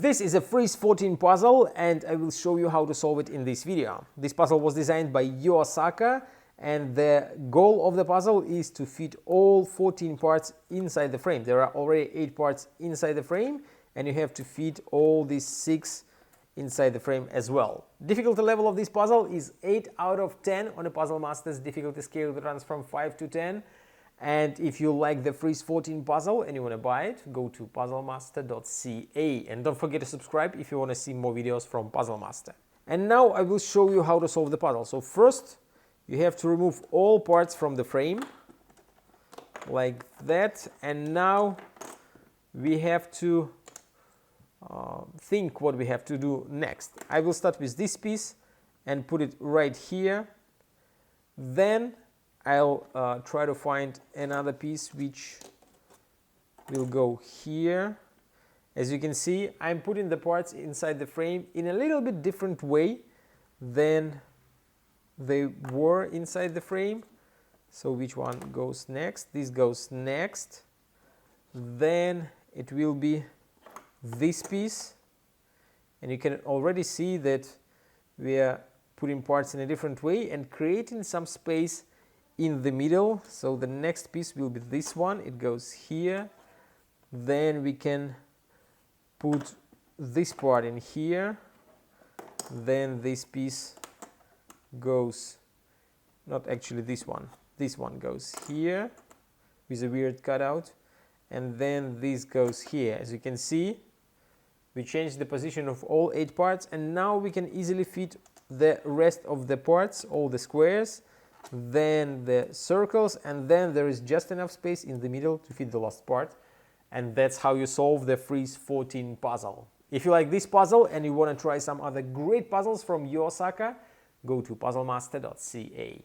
This is a Freeze 14 puzzle and I will show you how to solve it in this video. This puzzle was designed by Yu Osaka and the goal of the puzzle is to fit all 14 parts inside the frame. There are already 8 parts inside the frame and you have to fit all these 6 inside the frame as well. Difficulty level of this puzzle is 8 out of 10 on a Puzzle Masters difficulty scale that runs from 5 to 10. And if you like the Freeze 14 puzzle and you want to buy it, go to puzzlemaster.ca and don't forget to subscribe if you want to see more videos from Puzzle Master. And now I will show you how to solve the puzzle. So first you have to remove all parts from the frame like that, and now we have to think what we have to do next. I will start with this piece and put it right here. Then I'll try to find another piece which will go here. As you can see, I'm putting the parts inside the frame in a little bit different way than they were inside the frame. So which one goes next? This goes next. Then it will be this piece. And you can already see that we are putting parts in a different way and creating some space in the middle. So the next piece will be this one. It goes here. Then we can put this part in here. Then this piece goes, not actually this one goes here with a weird cutout, and then this goes here. As you can see, we changed the position of all 8 parts and now we can easily fit the rest of the parts, all the squares, then the circles, and then there is just enough space in the middle to fit the last part. And that's how you solve the Freeze 14 puzzle. If you like this puzzle and you want to try some other great puzzles from Yu Osaka, go to puzzlemaster.ca.